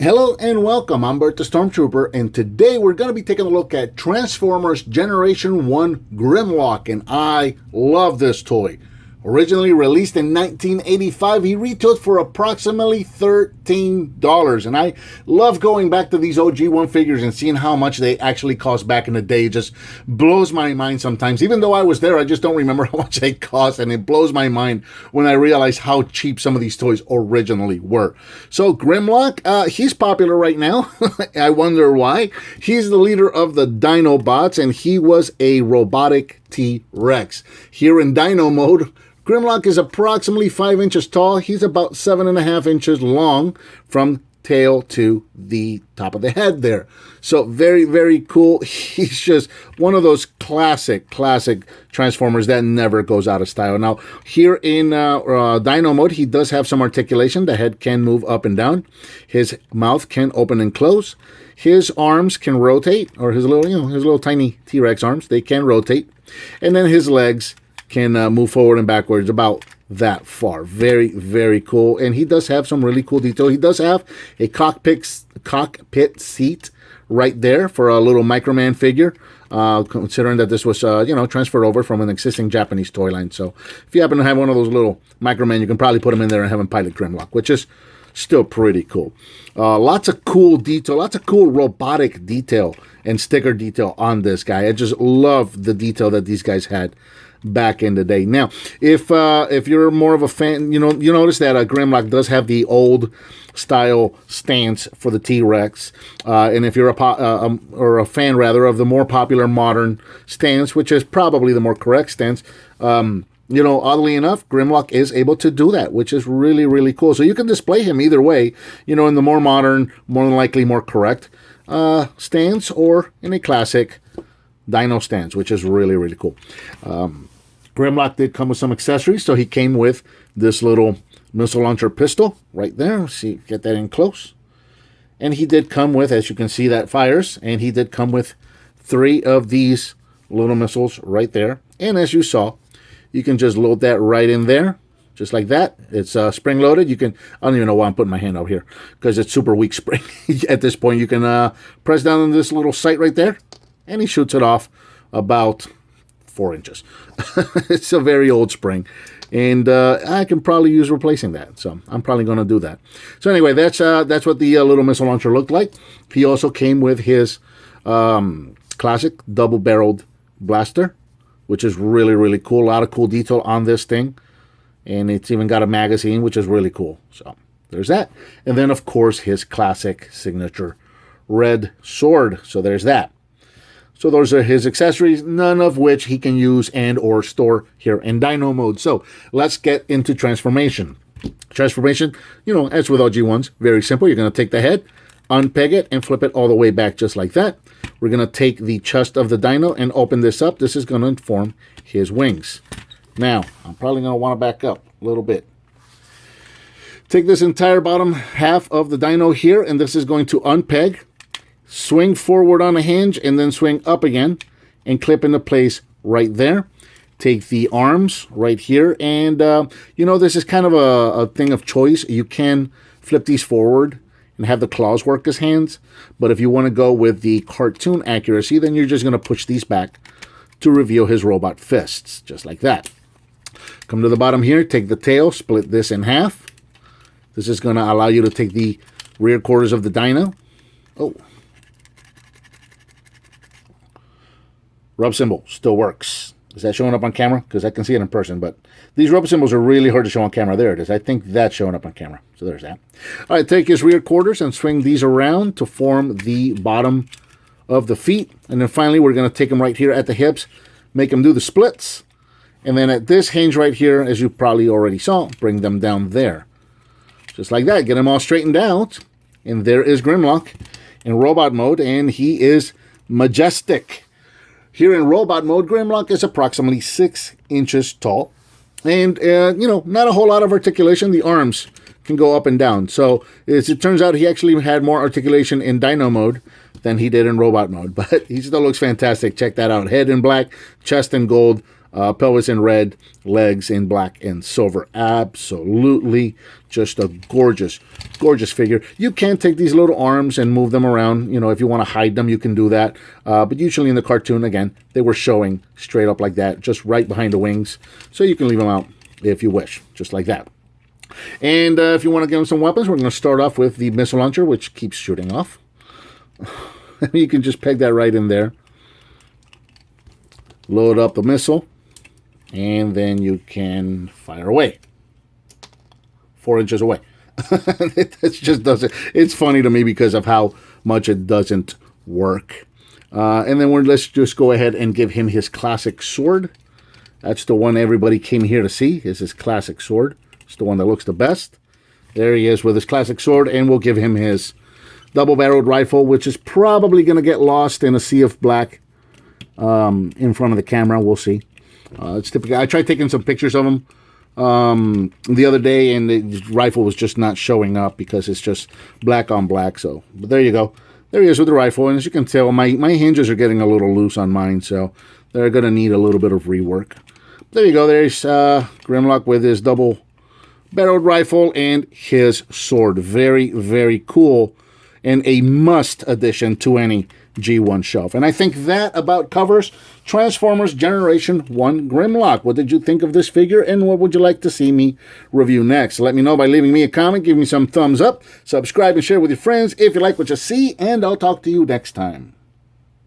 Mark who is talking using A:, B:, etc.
A: Hello and welcome, I'm Bert the Stormtrooper, and today we're going to be taking a look at Transformers Generation 1 Grimlock, and I love this toy. Originally released in 1985, he retailed for approximately $13, and I love going back to these OG1 figures and seeing how much they actually cost back in the day. It just blows my mind sometimes. Even though I was there, I just don't remember how much they cost, and it blows my mind when I realize how cheap some of these toys originally were. So Grimlock, he's popular right now. I wonder why. He's the leader of the Dinobots, and he was a robotic T-Rex. Here in Dino mode, Grimlock is approximately 5 inches tall. He's about 7.5 inches long from tail to the top of the head there. So very, very cool. He's just one of those classic Transformers that never goes out of style. Now, here in Dino mode, he does have some articulation. The head can move up and down. His mouth can open and close. His arms can rotate, or his little tiny T-Rex arms, they can rotate. And then his legs can move forward and backwards about that far. Very, very cool. And he does have some really cool detail. He does have a cockpit seat right there for a little Microman figure, considering that this was, transferred over from an existing Japanese toy line. So if you happen to have one of those little Microman, you can probably put him in there and have him pilot Grimlock, which is still pretty cool. Lots of cool detail, lots of cool robotic detail and sticker detail on this guy. I just love the detail that these guys had back in the day. Now, if you're more of a fan, you notice that Grimlock does have the old style stance for the T-Rex, and if you're a fan rather of the more popular modern stance, which is probably the more correct stance, oddly enough, Grimlock is able to do that, which is really, really cool. So you can display him either way, in the more modern, more than likely more correct stance, or in a classic Dino stance, which is really, really cool. Grimlock did come with some accessories, so he came with this little missile launcher pistol right there. See, get that in close. And he did come with, as you can see, that fires, and he did come with 3 of these little missiles right there. And as you saw, you can just load that right in there, just like that. It's spring-loaded. I don't even know why I'm putting my hand out here, because it's super weak spring. At this point, you can press down on this little sight right there, and he shoots it off about 4 inches. It's a very old spring, and I can probably use replacing that, so I'm probably going to do that. So anyway, that's what the little missile launcher looked like. He also came with his classic double-barreled blaster, which is really, really cool. A lot of cool detail on this thing, and it's even got a magazine, which is really cool. So there's that. And then, of course, his classic signature red sword. So there's that. So those are his accessories, none of which he can use and or store here in Dino mode. So let's get into transformation. Transformation, as with OG1s, very simple. You're going to take the head, unpeg it, and flip it all the way back just like that. We're going to take the chest of the Dino and open this up. This is going to form his wings. Now, I'm probably going to want to back up a little bit. Take this entire bottom half of the Dino here, and this is going to unpeg, swing forward on a hinge, and then swing up again and clip into place right there. Take the arms right here, and this is kind of a thing of choice. You can flip these forward and have the claws work as hands, but if you want to go with the cartoon accuracy, then you're just going to push these back to reveal his robot fists, just like that. Come to the bottom here, take the tail, split this in half. This is going to allow you to take the rear quarters of the Dino. Oh. Rub symbol still works. Is that showing up on camera? Because I can see it in person, but these rub symbols are really hard to show on camera. There it is. I think that's showing up on camera. So there's that. All right, take his rear quarters and swing these around to form the bottom of the feet. And then finally, we're going to take them right here at the hips, make them do the splits. And then at this hinge right here, as you probably already saw, bring them down there. Just like that. Get them all straightened out. And there is Grimlock in robot mode, and he is majestic. Here in robot mode, Grimlock is approximately 6 inches tall. And, not a whole lot of articulation. The arms can go up and down. So, as it turns out, he actually had more articulation in Dino mode than he did in robot mode. But he still looks fantastic. Check that out. Head in black, chest in gold. Pelvis in red, legs in black and silver. Absolutely just a gorgeous, gorgeous figure. You can take these little arms and move them around. You know, if you want to hide them, you can do that. But usually in the cartoon, again, they were showing straight up like that, just right behind the wings. So you can leave them out if you wish, just like that. And if you want to give them some weapons, we're going to start off with the missile launcher, which keeps shooting off. You can just peg that right in there. Load up the missile. And then you can fire away. 4 inches away. It just doesn't. It's funny to me because of how much it doesn't work. And then let's just go ahead and give him his classic sword. That's the one everybody came here to see, is his classic sword. It's the one that looks the best. There he is with his classic sword, and we'll give him his double-barreled rifle, which is probably going to get lost in a sea of black in front of the camera. We'll see. It's typical. I tried taking some pictures of him the other day, and the rifle was just not showing up because it's just black on black. So, but there you go. There he is with the rifle, and as you can tell, my hinges are getting a little loose on mine, so they're going to need a little bit of rework. There you go. There's Grimlock with his double-barreled rifle and his sword. Very, very cool, and a must addition to any G1 shelf. And I think that about covers Transformers Generation 1 Grimlock. What did you think of this figure, and what would you like to see me review next? Let me know by leaving me a comment, give me some thumbs up, subscribe and share with your friends if you like what you see, and I'll talk to you next time.